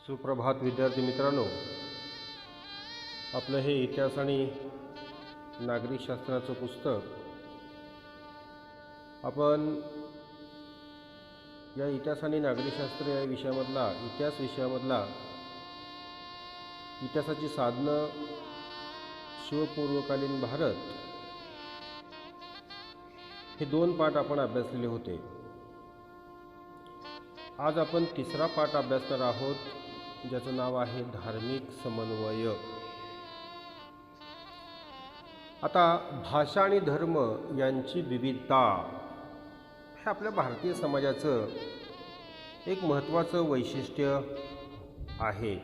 सुप्रभात विद्यार्थी मित्रांनो, आपलं हे इतिहास आणि नागरिक शास्त्राचं पुस्तक आपण या इतिहास आणि नागरिकशास्त्र या विषयामधला इतिहासाची साधनं, शिवपूर्वकालीन भारत हे 2 पाठ आपण अभ्यासलेले होते. आज आपण तिसरा पाठ अभ्यासणार आहोत, ज्याचं नाव आहे धार्मिक समन्वय. आता भाषा आणि धर्म यांची विविधता हे आपल्या भारतीय समाजाचं एक महत्त्वाचं वैशिष्ट्य आहे.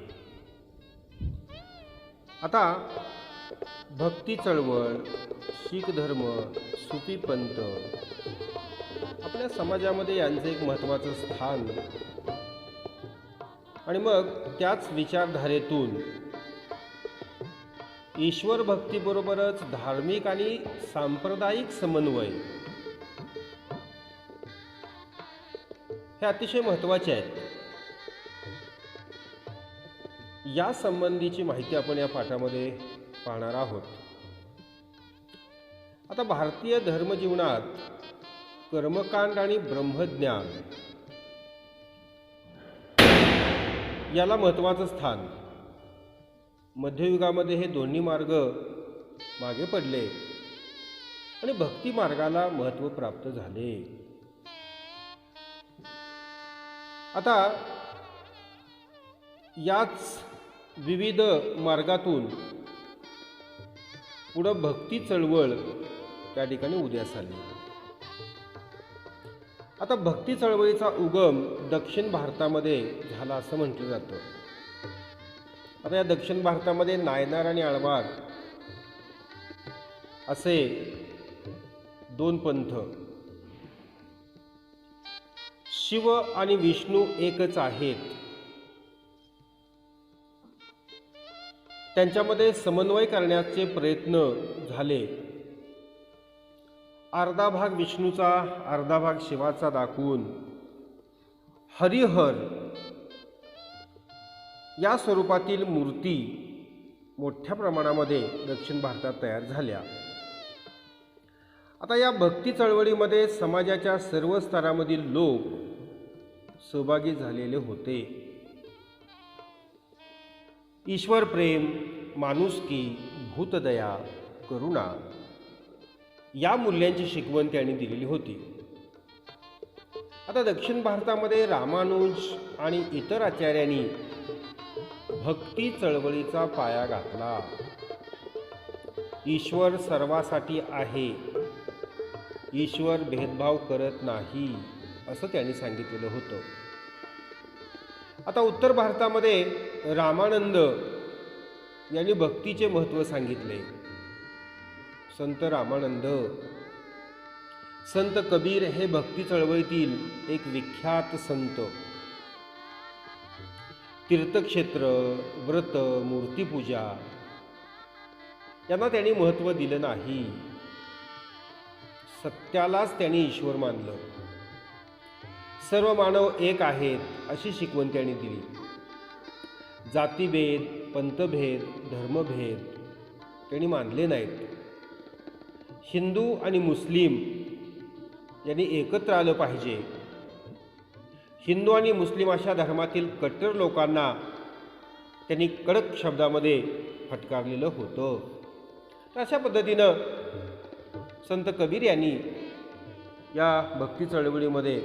आता भक्ती चळवळ, शीख धर्म, सुफी पंथ आपल्या समाजामध्ये यांचं एक महत्त्वाचं स्थान, आणि मग त्याच विचारधारेतून ईश्वर भक्तीबरोबरच धार्मिक आणि सांप्रदायिक समन्वय हे अतिशय महत्त्वाचे आहेत. या संबंधीची माहिती आपण या पाठामध्ये पाहणार आहोत. आता भारतीय धर्मजीवनात कर्मकांड आणि ब्रह्मज्ञान याला महत्त्वाचं स्थान. मध्ययुगामध्ये हे दोन्ही मार्ग मागे पडले आणि भक्ती मार्गाला महत्त्व प्राप्त झाले. आता याच विविध मार्गातून पुढं भक्ती चळवळ त्या ठिकाणी उदयास आली. आता भक्ती चळवळीचा उगम दक्षिण भारतामध्ये झाला असं म्हटलं जातं. आता या दक्षिण भारतामध्ये नायनार आणि आळवार असे 2 पंथ. शिव आणि विष्णू एकच आहेत. त्यांच्यामध्ये समन्वय करण्याचे प्रयत्न झाले. अर्धा भाग विष्णूचा, अर्धा भाग शिवाचा दाखवून हरिहर या स्वरूपातील मूर्ती मोठ्या प्रमाणामध्ये दक्षिण भारतात तयार झाल्या. आता या भक्ती चळवळीमध्ये समाजाच्या सर्व स्तरामधील लोक सहभागी झालेले होते. ईश्वर प्रेम, माणुसकी, भूतदया, करुणा या मूल्यांची शिकवण त्यांनी दिलेली होती. आता दक्षिण भारतामध्ये रामानुज आणि इतर आचार्यांनी भक्ती चळवळीचा पाया घातला. ईश्वर सर्वासाठी आहे, ईश्वर भेदभाव करत नाही असं त्यांनी सांगितलेलं होतं. आता उत्तर भारतामध्ये रामानंद यांनी भक्तीचे महत्त्व सांगितले. संत रामानंद, संत कबीर हे भक्ती चळवळीतील एक विख्यात संत. तीर्थक्षेत्र, व्रत, मूर्तिपूजा यांना त्यांनी महत्त्व दिलं नाही. सत्यालाच त्यांनी ईश्वर मानलं. सर्व मानव एक आहेत अशी शिकवण त्यांनी दिली. जातीभेद, पंथभेद, धर्मभेद त्यांनी मानले नाहीत. हिंदू आणि मुस्लिम यांनी एकत्र आलं पाहिजे. हिंदू आणि मुस्लिम अशा धर्मातील कट्टर लोकांना त्यांनी कडक शब्दामध्ये फटकारलेलं होतं. अशा पद्धतीनं संत कबीर यांनी या भक्ती चळवळीमध्ये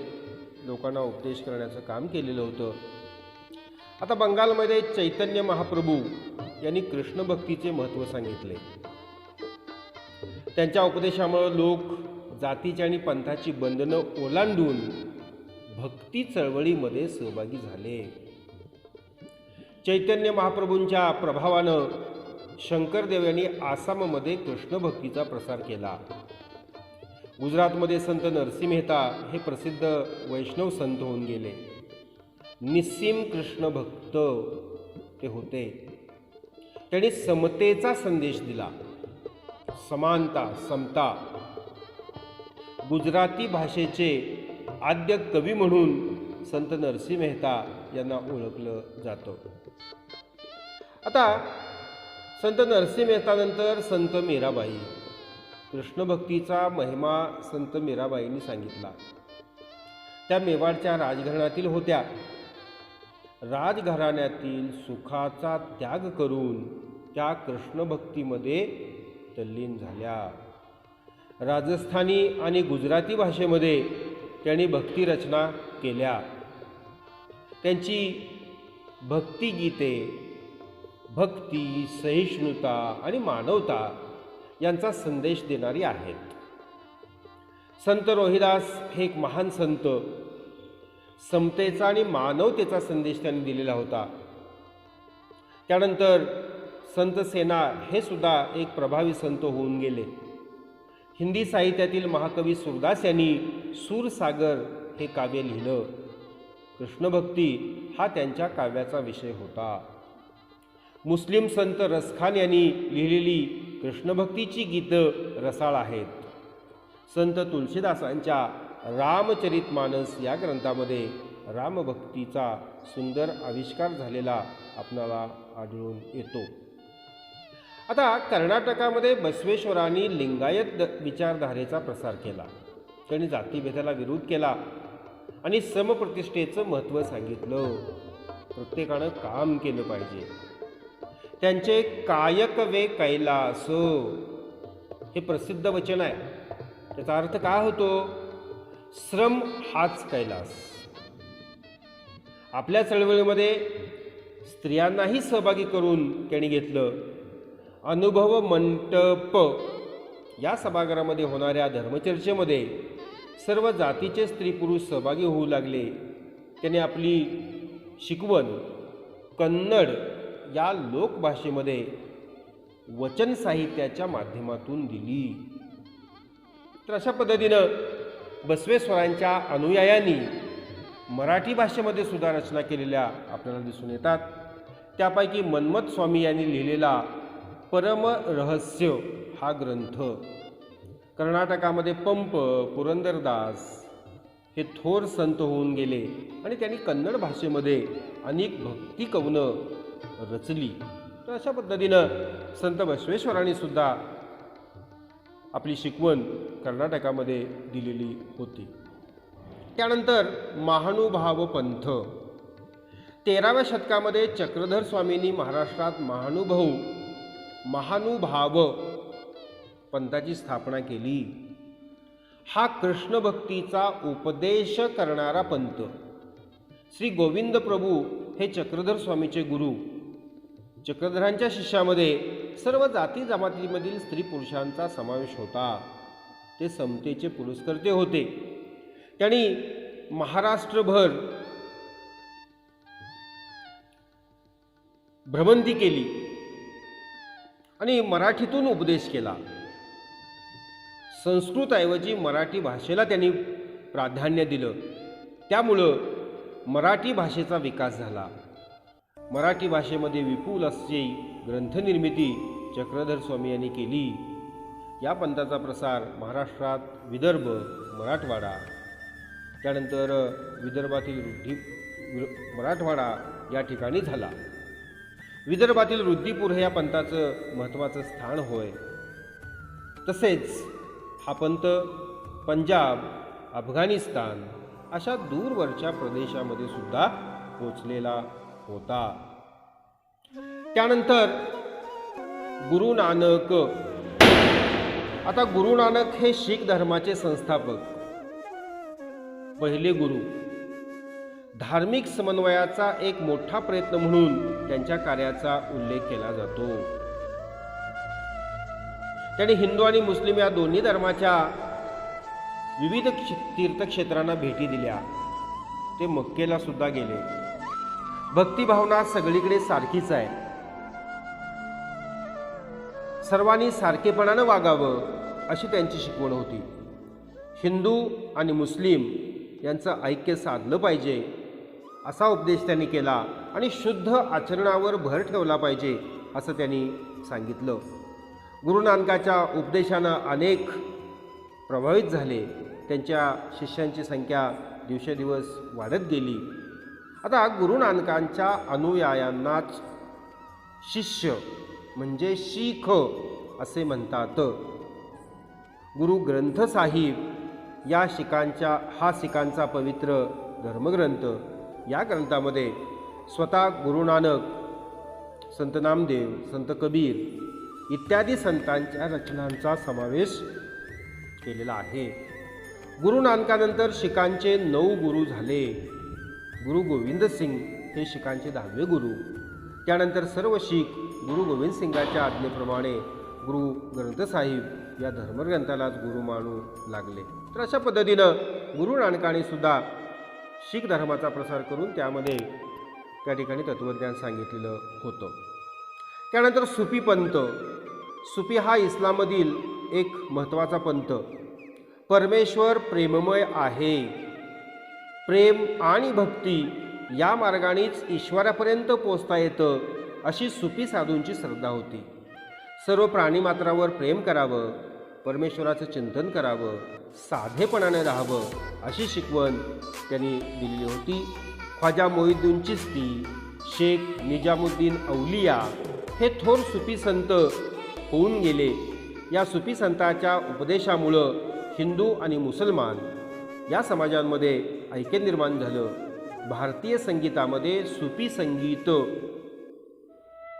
लोकांना उपदेश करण्याचं काम केलेलं होतं. आता बंगालमध्ये चैतन्य महाप्रभू यांनी कृष्ण भक्तीचे महत्त्व सांगितले. त्यांच्या उपदेशामुळे लोक जातीची आणि पंथाची बंधनं ओलांडून भक्ती चळवळीमध्ये सहभागी झाले. चैतन्य महाप्रभूंच्या प्रभावानं शंकरदेव यांनी आसाममध्ये कृष्ण भक्तीचा प्रसार केला. गुजरातमध्ये संत नरसिंह मेहता हे प्रसिद्ध वैष्णव संत होऊन गेले. निस्सीम कृष्ण भक्त ते होते. त्यांनी समतेचा संदेश दिला, समानता, समता. गुजराती भाषेचे आद्य कवी म्हणून संत नरसिंह मेहता यांना ओळखलं जातं. आता संत नरसिंह मेहतानंतर संत मीराबाई. कृष्णभक्तीचा महिमा संत मीराबाईंनी सांगितला. त्या मेवाडच्या राजघराण्यातील होत्या. राजघराण्यातील सुखाचा त्याग करून त्या कृष्णभक्तीमध्ये तल्लीन झाल्या. राजस्थानी आणि गुजराती भाषेमध्ये त्यांनी भक्तिरचना केल्या. त्यांची भक्तिगीते भक्ती, सहिष्णुता आणि मानवता यांचा संदेश देणारी आहेत. संत रोहिदास हे एक महान संत. समतेचा आणि मानवतेचा संदेश त्यांनी दिलेला होता. त्यानंतर संत सेना हे सुद्धा एक प्रभावी संत होऊन गेले. हिंदी साहित्यातील महाकवी सूरदास यांनी सूरसागर हे काव्य लिहिलं. कृष्णभक्ती हा त्यांच्या काव्याचा विषय होता. मुस्लिम संत रसखान यांनी लिहिलेली कृष्णभक्तीची गीतं रसाळ आहेत. संत तुलसीदासांच्या रामचरितमानस या ग्रंथामध्ये रामभक्तीचा सुंदर आविष्कार झालेला आपणाला आढळून येतो. आता कर्नाटकामध्ये बसवेश्वरांनी लिंगायत विचारधारेचा प्रसार केला. त्यांनी जातीभेदाला विरोध केला आणि समप्रतिष्ठेचं महत्त्व सांगितलं. प्रत्येकानं काम केलं पाहिजे. त्यांचे कायक वे कैलास हे प्रसिद्ध वचन आहे. त्याचा अर्थ काय होतो? श्रम हाच कैलास. आपल्या चळवळीमध्ये स्त्रियांनाही सहभागी करून त्यांनी घेतलं. अनुभव मंटप या सभागृहामध्ये होणाऱ्या धर्मचर्चेमध्ये सर्व जातीचे स्त्री पुरुष सहभागी होऊ लागले. त्याने आपली शिकवण कन्नड या लोकभाषेमध्ये वचन साहित्याच्या माध्यमातून दिली. तर अशा पद्धतीनं बसवेश्वरांच्या अनुयायांनी मराठी भाषेमध्ये सुद्धा रचना केलेल्या आपल्याला दिसून येतात. त्यापैकी मन्मथ स्वामी यांनी लिहिलेला परम रहस्य हा ग्रंथ. कर्नाटकामध्ये पंप पुरंदरदास हे थोर संत होऊन गेले आणि त्यांनी कन्नड भाषेमध्ये अनेक भक्ती कवनं रचली. तर अशा पद्धतीनं संत बसवेश्वरांनी सुद्धा आपली शिकवण कर्नाटकामध्ये दिलेली होती. त्यानंतर महानुभाव पंथ. 13व्या शतकामध्ये चक्रधर स्वामींनी महाराष्ट्रात महानुभाव पंथाची स्थापना केली. हा कृष्णभक्तीचा उपदेश करणारा पंथ. श्री गोविंद प्रभू हे चक्रधर स्वामीचे गुरु. चक्रधरांच्या शिष्यामध्ये सर्व जाती जमातीमधील स्त्री पुरुषांचा समावेश होता. ते समतेचे पुरस्कर्ते होते. त्यांनी महाराष्ट्रभर भ्रमंती केली आणि मराठीतून उपदेश केला. संस्कृतऐवजी मराठी भाषेला त्यांनी प्राधान्य दिलं. त्यामुळं मराठी भाषेचा विकास झाला. मराठी भाषेमध्ये विपुल अशी ग्रंथनिर्मिती चक्रधर स्वामी यांनी केली. या पंथाचा प्रसार महाराष्ट्रात विदर्भ, मराठवाडा, त्यानंतर विदर्भातील मराठवाडा या ठिकाणी झाला. विदर्भातील रुद्दीपूर हे या पंथाचं महत्त्वाचं स्थान होय. तसेच हा पंथ पंजाब, अफगाणिस्तान अशा दूरवरच्या प्रदेशामध्ये सुद्धा पोचलेला होता. त्यानंतर गुरु नानक. आता गुरु नानक हे शीख धर्माचे संस्थापक, पहिले गुरु. धार्मिक समन्वयाचा एक मोठा प्रयत्न म्हणून त्यांच्या कार्याचा उल्लेख केला जातो. त्यांनी हिंदू आणि मुस्लिम या दोन्ही धर्माच्या विविध तीर्थक्षेत्रांना भेटी दिल्या. ते मक्केला सुद्धा गेले. भक्तिभावना सगळीकडे सारखीच आहे. सर्वांनी सारखेपणानं वागावं अशी त्यांची शिकवण होती. हिंदू आणि मुस्लिम यांचं ऐक्य साधलं पाहिजे असा उपदेश त्यांनी केला आणि शुद्ध आचरणावर भर ठेवला पाहिजे असं त्यांनी सांगितलं. गुरु नानकाच्या उपदेशानं अनेक प्रभावित झाले. त्यांच्या शिष्यांची संख्या दिवसेदिवस वाढत गेली. आता गुरु नानकांच्या अनुयायांनाच शिष्य म्हणजे शीख असे म्हणतात. गुरु ग्रंथ साहिब या शिखांचा पवित्र धर्मग्रंथ. या ग्रंथामध्ये स्वतः गुरु नानक, संत नामदेव, संत कबीर इत्यादी संतांच्या रचनांचा समावेश केलेला आहे. गुरु नानकानंतर शिखांचे 9 गुरु झाले. गुरु गोविंद सिंग हे शिखांचे 10वे गुरु. त्यानंतर सर्व शीख गुरु गोविंद सिंगाच्या आज्ञेप्रमाणे गुरु ग्रंथ साहिब या धर्मग्रंथालाच गुरु मानू लागले. तर अशा पद्धतीनं गुरु नानकाने सुद्धा शीख धर्माचा प्रसार करून त्यामध्ये त्या ठिकाणी तत्त्वज्ञान सांगितलेलं होतं. त्यानंतर सुफी पंथ. सुफी हा इस्लाममधील एक महत्त्वाचा पंथ. परमेश्वर प्रेममय आहे. प्रेम आणि भक्ती या मार्गानेच ईश्वरापर्यंत पोचता येतं अशी सुफी साधूंची श्रद्धा होती. सर्व प्राणीमात्रावर प्रेम करावं, परमेश्वराचं चिंतन करावं, साधेपणाने राहावं अशी शिकवण त्यांनी दिलेली होती. ख्वाजा मोहिउद्दीन चिश्ती, शेख निजामुद्दीन औलिया हे थोर सुफी संत होऊन गेले. या सुफी संतांच्या उपदेशामुळं हिंदू आणि मुसलमान या समाजांमध्ये ऐक्य निर्माण झालं. भारतीय संगीतामध्ये सुफी संगीत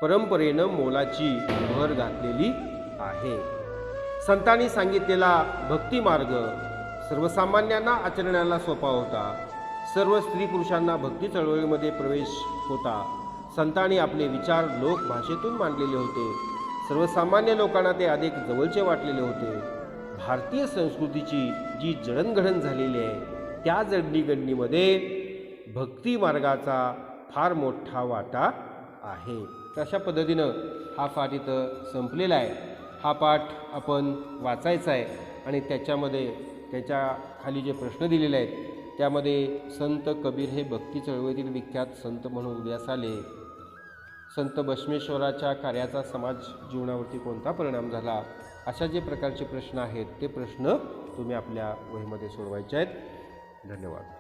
परंपरेनं मोलाची भर घातलेली आहे. संतांनी सांगितलेला भक्ती मार्ग सर्वसामान्यांना आचरणाला सोपा होता. सर्व स्त्री पुरुषांना भक्ती चळवळीमध्ये प्रवेश होता. संतांनी आपले विचार लोकभाषेतून मांडलेले होते. सर्वसामान्य लोकांना ते अधिक जवळचे वाटलेले होते. भारतीय संस्कृतीची जी जडणघडण झालेली आहे त्या जडणघडणीमध्ये भक्ती मार्गाचा फार मोठा वाटा आहे. तर अशा पद्धतीनं हा पाठ इथं संपलेला आहे. हा पाठ आपण वाचायचा आहे आणि त्याच्यामध्ये त्याच्या खाली जे प्रश्न दिलेले आहेत त्यामध्ये संत कबीर हे भक्ती चळवळीतील विख्यात संत म्हणून उदयास आले. संत बसवेश्वराच्या कार्याचा समाज जीवनावरती कोणता परिणाम झाला, अशा जे प्रकारचे प्रश्न आहेत ते प्रश्न तुम्ही आपल्या वहीमध्ये सोडवायचे आहेत. धन्यवाद.